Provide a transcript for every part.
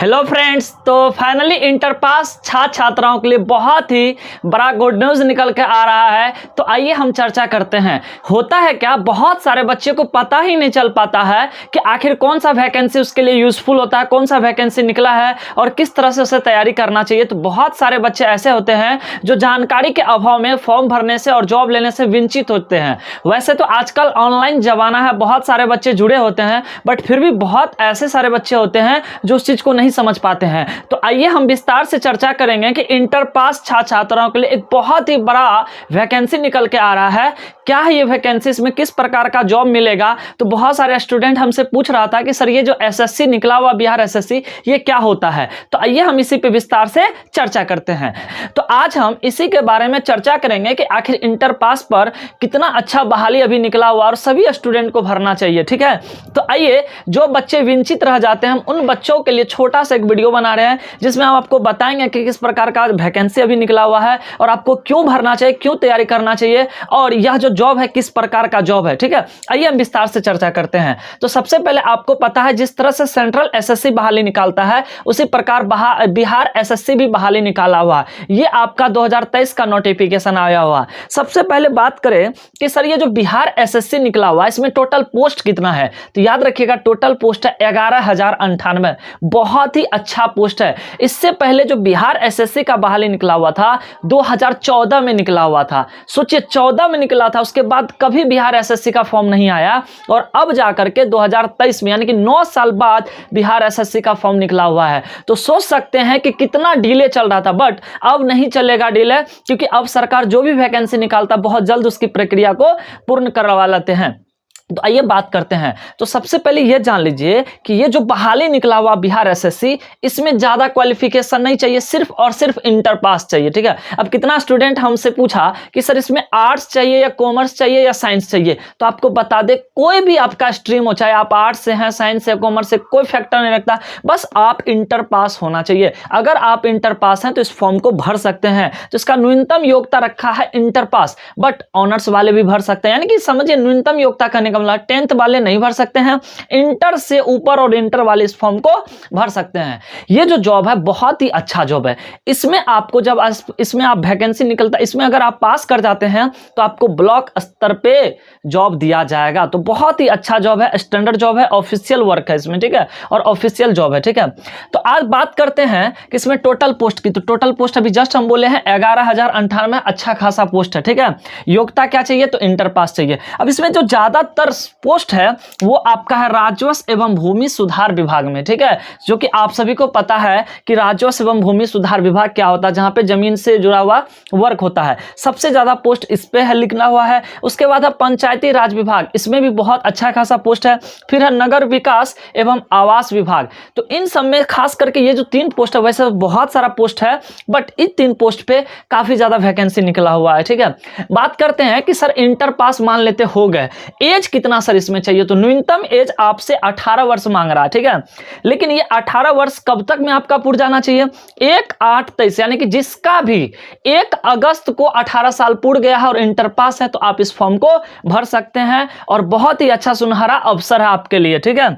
Hello friends, तो finally inter pass छात्र छात्राओं के लिए बहुत ही बड़ा गुड न्यूज़ निकल के आ रहा है। तो आइए हम चर्चा करते हैं। होता है क्या, बहुत सारे बच्चे को पता ही नहीं चल पाता है कि आखिर कौन सा वैकेंसी उसके लिए यूजफुल होता है, कौन सा वैकेंसी निकला है और किस तरह से उसे तैयारी करना चाहिए। तो बहुत सारे बच्चे ऐसे होते हैं जो जानकारी के अभाव में फॉर्म भरने से और जॉब लेने से वंचित होते हैं। वैसे तो आजकल ऑनलाइन जमाना है, बहुत सारे बच्चे जुड़े होते हैं, बट फिर भी बहुत ऐसे सारे बच्चे होते हैं जो उस चीज को नहीं समझ पाते हैं। तो आइए हम विस्तार से चर्चा करेंगे कि इंटर पास छात्र छात्राओं के लिए एक बहुत ही बड़ा वैकेंसी निकल के आ रहा है। क्या है ये वैकेंसी, इसमें किस प्रकार का जॉब मिलेगा। तो बहुत सारे स्टूडेंट हमसे पूछ रहा था कि सर ये जो एसएससी निकला हुआ बिहार एसएससी ये क्या होता है। तो आइए हम इसी पे विस्तार से चर्चा करते हैं। तो आज हम इसी के बारे में चर्चा करेंगे कि आखिर इंटर पास पर कितना अच्छा बहाली अभी निकला हुआ और सभी स्टूडेंट को भरना चाहिए। ठीक है, तो आइए जो बच्चे वंचित रह जाते हैं हम उन बच्चों के लिए छोटा सा एक वीडियो बना रहे हैं जिसमें हम आपको बताएंगे कि किस प्रकार का वैकेंसी अभी निकला हुआ है और आपको क्यों भरना चाहिए, क्यों तैयारी करना चाहिए और यह जो जॉब है किस प्रकार का जॉब है। ठीक है, आइए हम विस्तार से चर्चा करते हैं। तो सबसे पहले आपको पता है जिस तरह से सेंट्रल एसएससी बहाली निकालता है उसी प्रकार बिहार एसएससी भी बहाली निकाला हुआ है। ये आपका 2023 का नोटिफिकेशन आया हुआ। सबसे पहले बात करें कि सर ये जो बिहार एसएससी निकला हुआ है इसमें टोटल पोस्ट कितना है। तो याद रखिएगा टोटल पोस्ट है 11,098। बहुत ही अच्छा पोस्ट है। इससे पहले जो बिहार एसएससी का बहाली निकला हुआ था 2014 में निकला हुआ था। सोचिए 14 में निकला था, उसके बाद कभी बिहार एसएससी का फॉर्म नहीं आया और अब जाकर के 2023 में यानी कि 9 साल बाद बिहार एसएससी का फॉर्म निकला हुआ है। तो सोच सकते हैं कि कितना डिले चल रहा था, बट अब नहीं चलेगा डिले, क्योंकि अब सरकार जो भी वैकेंसी निकालता बहुत जल्द उसकी प्रक्रिया को पूर्ण करवा लेते हैं। तो आइए बात करते हैं। तो सबसे पहले यह जान लीजिए कि ये जो बहाली निकला हुआ बिहार एसएससी इसमें ज्यादा क्वालिफिकेशन नहीं चाहिए, सिर्फ और सिर्फ इंटर पास चाहिए। ठीक है, अब कितना स्टूडेंट हमसे पूछा कि सर इसमें आर्ट्स चाहिए या कॉमर्स चाहिए या साइंस चाहिए। तो आपको बता दे कोई भी आपका स्ट्रीम हो, चाहे आप आर्ट्स से हैं, साइंस से, कॉमर्स से, कोई फैक्टर नहीं रखता, बस आप इंटर पास होना चाहिए। अगर आप इंटर पास हैं तो इस फॉर्म को भर सकते हैं। तो इसका न्यूनतम योग्यता रखा है इंटर पास, बट ऑनर्स वाले भी भर सकते हैं। यानी कि समझिए न्यूनतम योग्यता करने का 10th वाले नहीं भर सकते हैं, इंटर से ऊपर और इंटर वाले इस फॉर्म को भर सकते हैं। ये जो जॉब है बहुत ही अच्छा जॉब है। इसमें आपको जब इसमें आप वैकेंसी निकलता है इसमें अगर आप पास कर जाते हैं तो आपको ब्लॉक स्तर पे जॉब दिया जाएगा। तो बहुत ही अच्छा जॉब है, स्टैंडर्ड जॉब है, ऑफिशियल वर्क है इसमें। ठीक है, और ऑफिशियल जॉब है। ठीक है, तो आज बात करते हैं कि इसमें टोटल पोस्ट की। तो टोटल पोस्ट अभी जस्ट हम बोले हैं 11,098, अच्छा खासा पोस्ट है। ठीक है, योग्यता क्या चाहिए तो इंटर पास चाहिए। अब इसमें जो ज्यादातर पोस्ट है वो आपका है राजस्व एवं भूमि सुधार विभाग में। ठीक है, जो कि आप सभी को पता है कि राजस्व एवं भूमि सुधार विभाग क्या होता है, जहां पे जमीन से जुड़ा हुआ वर्क होता है। सबसे ज्यादा पोस्ट इस पे है, लिखना हुआ है। उसके बाद है पंचायती राज विभाग, इसमें भी बहुत अच्छा खासा पोस्ट है। फिर है नगर विकास एवं आवास विभाग। तो इन सब में खास करके ये जो 3 पोस्ट है, वैसे बहुत सारा पोस्ट है बट इन 3 पोस्ट पे काफी ज्यादा वैकेंसी निकला हुआ है। ठीक है, बात करते हैं कि सर इंटर पास मान लेते हो गए, एज कितना सर इसमें चाहिए। तो न्यूनतम एज आपसे 18 वर्ष मांग रहा है। ठीक है, लेकिन ये 18 वर्ष कब तक में आपका पूरा जाना चाहिए, 1/8/23, यानी कि जिसका भी 1 अगस्त को 18 साल पूर्ण गया है और इंटर पास है तो आप इस फॉर्म को भर सकते हैं और बहुत ही अच्छा सुनहरा अवसर है आपके लिए। ठीक है,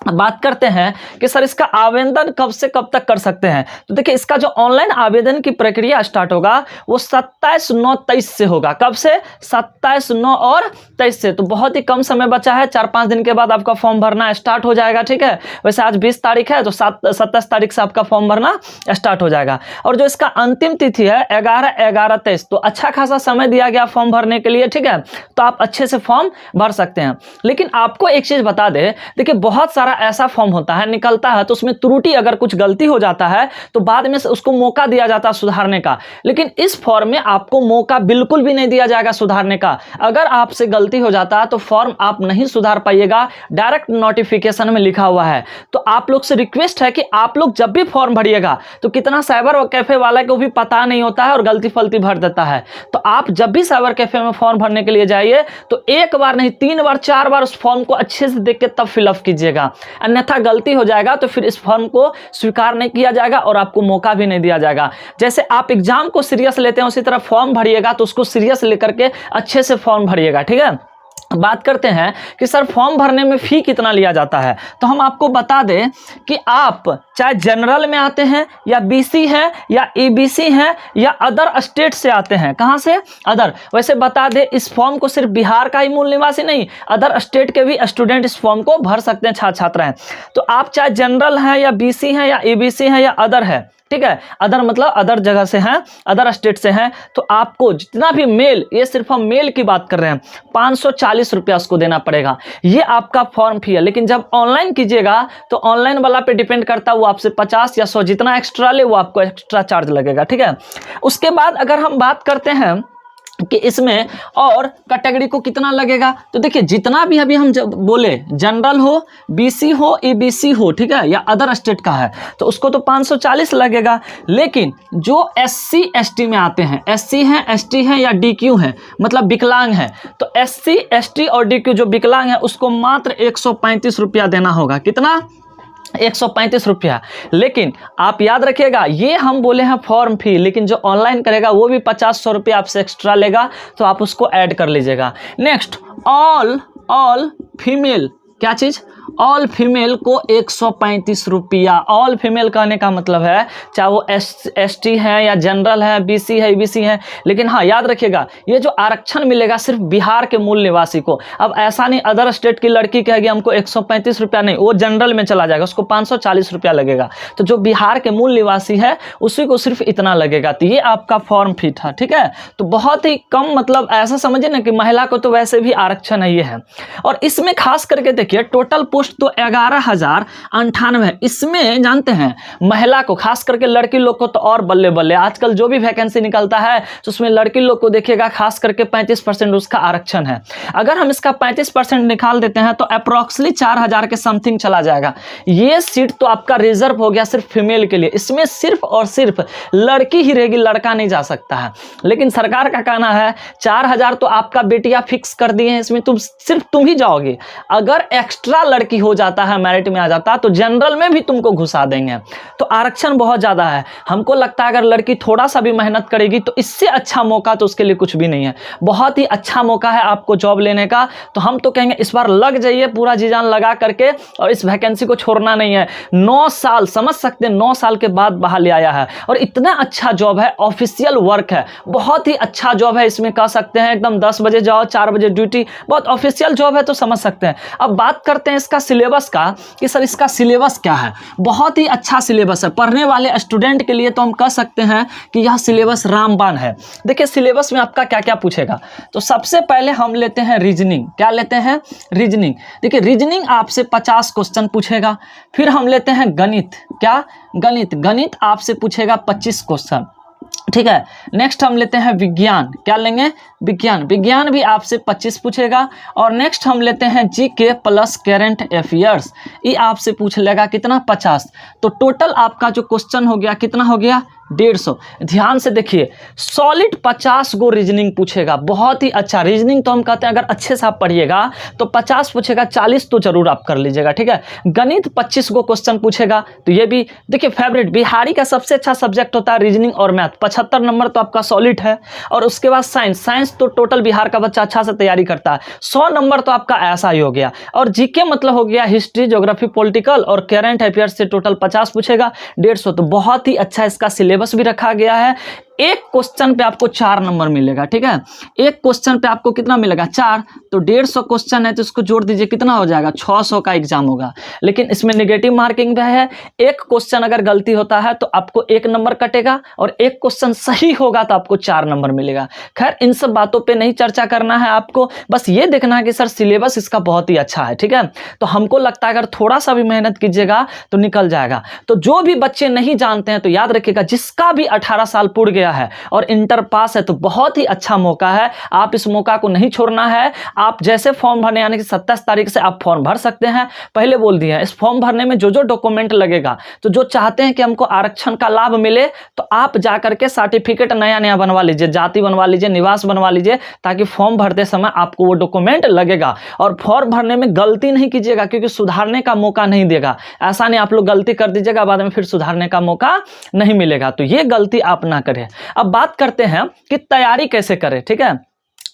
बात करते हैं कि सर इसका आवेदन कब से कब तक कर सकते हैं। तो देखिए इसका जो ऑनलाइन आवेदन की प्रक्रिया स्टार्ट होगा वो 27/9/23 से होगा। कब से, 27/9/23 से। तो बहुत ही कम समय बचा है, 4-5 दिन के बाद आपका फॉर्म भरना स्टार्ट हो जाएगा। ठीक है, वैसे आज 20 तारीख है तो 27 तारीख से आपका फॉर्म भरना स्टार्ट हो जाएगा। और जो इसका अंतिम तिथि है 11/11/23, तो अच्छा खासा समय दिया गया फॉर्म भरने के लिए। ठीक है, तो आप अच्छे से फॉर्म भर सकते हैं। लेकिन आपको एक चीज बता दे, देखिए बहुत सारा ऐसा फॉर्म होता है, निकलता है तो उसमें त्रुटि अगर कुछ गलती हो जाता है तो बाद में से उसको मौका दिया जाता है सुधारने का। लेकिन इस फॉर्म में आपको मौका बिल्कुल भी नहीं दिया जाएगा सुधारने का। अगर आपसे गलती हो जाता है तो फॉर्म आप नहीं सुधार पाइएगा, डायरेक्ट नोटिफिकेशन में लिखा हुआ है। तो आप लोग से रिक्वेस्ट है कि आप लोग जब भी फॉर्म भरिएगा तो कितना साइबर और कैफे वाला को भी पता नहीं होता है और गलती फलती भर देता है। तो आप जब भी साइबर कैफे में फॉर्म भरने के लिए जाइए तो 1 बार नहीं 3 बार 4 बार उस फॉर्म को अच्छे से देख के तब फिलअप कीजिएगा, अन्यथा गलती हो जाएगा तो फिर इस फॉर्म को स्वीकार नहीं किया जाएगा और आपको मौका भी नहीं दिया जाएगा। जैसे आप एग्जाम को सीरियस लेते हैं उसी तरह फॉर्म भरिएगा तो उसको सीरियस लेकर के अच्छे से फॉर्म भरिएगा। ठीक है, बात करते हैं कि सर फॉर्म भरने में फ़ी कितना लिया जाता है, तो हम आपको बता दें कि आप चाहे जनरल में आते हैं या बीसी हैं या ईबीसी हैं या अदर स्टेट से आते हैं, कहाँ से, अदर। वैसे बता दें इस फॉर्म को सिर्फ बिहार का ही मूल निवासी नहीं, अदर स्टेट के भी स्टूडेंट इस फॉर्म को भर सकते हैं, छात्र छात्रा हैं। तो आप चाहे जनरल हैं या बीसी हैं या ईबीसी हैं या अदर है, ठीक है, अदर मतलब अदर जगह से हैं, अदर स्टेट से हैं, तो आपको जितना भी मेल, ये सिर्फ हम मेल की बात कर रहे हैं, 540 रुपया उसको देना पड़ेगा। ये आपका फॉर्म फी है। लेकिन जब ऑनलाइन कीजिएगा तो ऑनलाइन वाला पे डिपेंड करता है, वो आपसे 50 या 100 जितना एक्स्ट्रा ले वो आपको एक्स्ट्रा चार्ज लगेगा, ठीक है। उसके बाद अगर हम बात करते हैं कि इसमें और कैटेगरी को कितना लगेगा, तो देखिए जितना भी अभी हम जब बोले जनरल हो, बीसी हो, ईबीसी हो, ठीक है, या अदर स्टेट का है तो उसको तो 540 लगेगा। लेकिन जो एससी एसटी में आते हैं, एससी हैं, एसटी हैं या डीक्यू हैं, मतलब विकलांग हैं, तो एससी एसटी और डीक्यू जो विकलांग है उसको मात्र 135 रुपया देना होगा। कितना, 135 रुपया। लेकिन आप याद रखिएगा ये हम बोले हैं फॉर्म फी, लेकिन जो ऑनलाइन करेगा वो भी 50-100 रुपया आपसे एक्स्ट्रा लेगा, तो आप उसको ऐड कर लीजिएगा। नेक्स्ट, ऑल फीमेल, क्या चीज़, ऑल फीमेल को 135 रुपया। ऑल फीमेल कहने का मतलब है चाहे वो एसटी है या जनरल है, बीसी है, ईबीसी है। लेकिन हाँ याद रखिएगा ये जो आरक्षण मिलेगा सिर्फ बिहार के मूल निवासी को। अब ऐसा नहीं अदर स्टेट की लड़की कहेगी हमको 135 रुपया, नहीं, वो जनरल में चला जाएगा, उसको 540 रुपया लगेगा। तो जो बिहार के मूल निवासी है उसी को सिर्फ इतना लगेगा। तो ये आपका फॉर्म फी था, ठीक है। तो बहुत ही कम, मतलब ऐसा समझिए ना कि महिला को तो वैसे भी आरक्षण है, ये है। और इसमें खास करके देखिए टोटल पोस्ट तो 11,098। इसमें जानते हैं महिला को, खास करके लड़की लोग को तो और बल्ले बल्ले, आजकल जो भी वैकेंसी निकलता है तो उसमें लड़की लोग को देखिएगा खास करके 35% उसका आरक्षण है। अगर हम इसका 35% निकाल देते हैं तो अप्रोक्सीमेटली 4,000 के समथिंग चला जाएगा। ये सीट तो आपका रिजर्व हो गया सिर्फ फीमेल के लिए। इसमें सिर्फ और सिर्फ लड़की ही रहेगी, लड़का नहीं जा सकता है। लेकिन सरकार का कहना है 4,000 तो आपका बेटियां फिक्स कर दिए हैं, इसमें सिर्फ तुम ही जाओगे। अगर एक्स्ट्रा लड़की हो जाता है, मेरिट में आ जाता है, तो जनरल में भी तुमको घुसा देंगे। तो आरक्षण बहुत ज़्यादा है। हमको लगता है अगर लड़की थोड़ा सा भी मेहनत करेगी तो इससे अच्छा मौका तो उसके लिए कुछ भी नहीं है। बहुत ही अच्छा मौका है आपको जॉब लेने का। तो हम तो कहेंगे इस बार लग जाइए पूरा जी जान लगा करके, और इस वैकेंसी को छोड़ना नहीं है। 9 साल, समझ सकते हैं 9 साल के बाद बहाली आया है, और इतना अच्छा जॉब है, ऑफिशियल वर्क है, बहुत ही अच्छा जॉब है। इसमें कह सकते हैं एकदम 10 बजे जाओ 4 बजे ड्यूटी, बहुत ऑफिशियल जॉब है, तो समझ सकते हैं। अब बात करते हैं इसका सिलेबस का कि सर इसका सिलेबस क्या है। बहुत ही अच्छा सिलेबस है पढ़ने वाले स्टूडेंट के लिए। तो हम कह सकते हैं कि यह सिलेबस रामबाण है। देखिए सिलेबस में आपका क्या क्या पूछेगा। तो सबसे पहले हम लेते हैं रीजनिंग। क्या लेते हैं, रीजनिंग। देखिए रीजनिंग आपसे 50 क्वेश्चन पूछेगा। फिर हम लेते हैं गणित। क्या, गणित। गणित आपसे पूछेगा 25 क्वेश्चन, ठीक है। नेक्स्ट हम लेते हैं विज्ञान। क्या लेंगे, विज्ञान। विज्ञान भी आपसे 25 पूछेगा। और नेक्स्ट हम लेते हैं जीके प्लस करंट अफेयर्स। ये आपसे पूछ लेगा कितना, 50। तो टोटल आपका जो क्वेश्चन हो गया कितना हो गया, 150। ध्यान से देखिए सॉलिड 50 गो रीजनिंग पूछेगा। बहुत ही अच्छा रीजनिंग। तो हम कहते हैं अगर अच्छे से आप पढ़िएगा तो 50 पूछेगा, 40 तो जरूर आप कर लीजिएगा, ठीक है। गणित 25 गो क्वेश्चन पूछेगा। तो ये भी देखिए फेवरेट, बिहारी का सबसे अच्छा सब्जेक्ट होता है रीजनिंग और मैथ। 75 नंबर तो आपका सॉलिड है। और उसके बाद साइंस। साइंस तो टोटल बिहार का बच्चा अच्छा से तैयारी करता है। 100 नंबर तो आपका ऐसा ही हो गया। और जीके मतलब हो गया हिस्ट्री, ज्योग्राफी, पॉलिटिकल और करंट अफेयर्स से टोटल 50 पूछेगा, 150। तो बहुत ही अच्छा इसका सिलेबस भी रखा गया है। एक क्वेश्चन पे आपको 4 नंबर मिलेगा, ठीक है। एक क्वेश्चन पे आपको कितना मिलेगा, 4। तो 150 क्वेश्चन है तो इसको जोड़ दीजिए, कितना हो जाएगा, 600 का एग्जाम होगा। लेकिन इसमें नेगेटिव मार्किंग भी है। एक क्वेश्चन अगर गलती होता है तो आपको 1 नंबर कटेगा, और एक क्वेश्चन सही होगा तो आपको 4 नंबर मिलेगा। खैर इन सब बातों पे नहीं चर्चा करना है आपको, बस ये देखना है कि सर सिलेबस इसका बहुत ही अच्छा है, ठीक है। तो हमको लगता है अगर थोड़ा सा भी मेहनत कीजिएगा तो निकल जाएगा। तो जो भी बच्चे नहीं जानते हैं तो याद रखिएगा, जिसका भी 18 साल पूर्ण गया है और इंटर पास है तो बहुत ही अच्छा मौका है। आप इस मौका को नहीं छोड़ना है। आप जैसे फॉर्म भरने, यानी कि 27 तारीख से आप फॉर्म भर सकते हैं। पहले बोल दिया है इस फॉर्म भरने में जो जो डॉक्यूमेंट लगेगा, तो जो चाहते हैं कि हमको आरक्षण का लाभ मिले तो आप जाकर के सर्टिफिकेट नया नया बनवा लीजिए, जाति बनवा लीजिए, निवास बनवा लीजिए, ताकि फॉर्म भरते समय आपको वो डॉक्यूमेंट लगेगा। और फॉर्म भरने में गलती नहीं कीजिएगा, क्योंकि सुधारने का मौका नहीं देगा। ऐसा नहीं आप लोग गलती कर दीजिएगा बाद में फिर सुधारने का मौका नहीं मिलेगा। तो ये गलती आप ना करें। अब बात करते हैं कि तैयारी कैसे करें, ठीक है।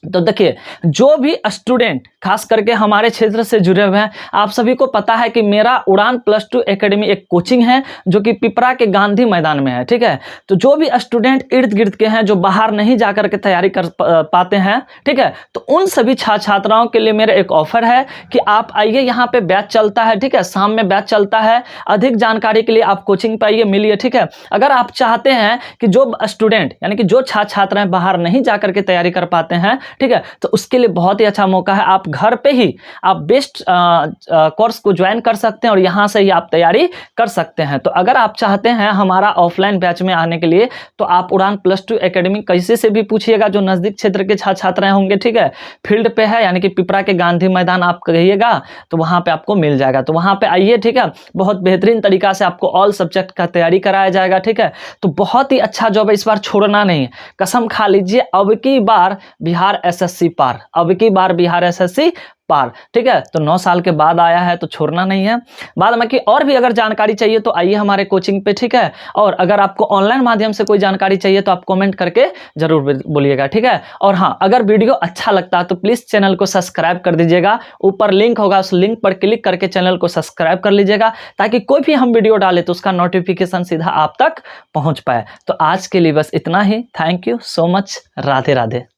तो देखिए, जो भी स्टूडेंट खास करके हमारे क्षेत्र से जुड़े हुए हैं, आप सभी को पता है कि मेरा उड़ान +2 एकेडमी एक कोचिंग है जो कि पिपरा के गांधी मैदान में है, ठीक है। तो जो भी स्टूडेंट इर्द गिर्द के हैं, जो बाहर नहीं जा करके तैयारी कर पाते हैं, ठीक है, तो उन सभी छात्राओं के लिए मेरा एक ऑफर है कि आप आइए, यहाँ पे बैच चलता है, ठीक है, शाम में बैच चलता है। अधिक जानकारी के लिए आप कोचिंग पर आइए, मिलिए, ठीक है। अगर आप चाहते हैं कि जो स्टूडेंट यानी कि जो छात्राएं बाहर नहीं जा करके तैयारी कर पाते हैं, ठीक है, तो उसके लिए बहुत ही अच्छा मौका है। आप घर पे ही आप बेस्ट कोर्स को ज्वाइन कर सकते हैं और यहाँ से ही आप तैयारी कर सकते हैं। तो अगर आप चाहते हैं हमारा ऑफलाइन बैच में आने के लिए, तो आप उड़ान +2 एकेडमी कैसे से भी पूछिएगा, जो नज़दीक क्षेत्र के छात्राएं होंगे, ठीक है, फील्ड पे है, यानी कि पिपरा के गांधी मैदान आप कहिएगा तो वहाँ पे आपको मिल जाएगा। तो वहाँ पे आइए, ठीक है, बहुत बेहतरीन तरीका से आपको ऑल सब्जेक्ट का तैयारी कराया जाएगा, ठीक है। तो बहुत ही अच्छा जॉब है, इस बार छोड़ना नहीं है, कसम खा लीजिए, अब की बार बिहार एसएससी पार, अब की बार बिहार एसएससी पार, ठीक है। तो 9 साल के बाद आया है तो छोड़ना नहीं है। बाद में कि और भी अगर जानकारी चाहिए तो आइए हमारे कोचिंग पे, ठीक है। और अगर आपको ऑनलाइन माध्यम से कोई जानकारी चाहिए तो आप कमेंट करके जरूर बोलिएगा, ठीक है। और हाँ, अगर वीडियो अच्छा लगता है तो प्लीज चैनल को सब्सक्राइब कर दीजिएगा, ऊपर लिंक होगा, उस लिंक पर क्लिक करके चैनल को सब्सक्राइब कर लीजिएगा, ताकि कोई भी हम वीडियो डाले तो उसका नोटिफिकेशन सीधा आप तक पहुंच पाए। तो आज के लिए बस इतना ही। Thank you so much. Radhe Radhe.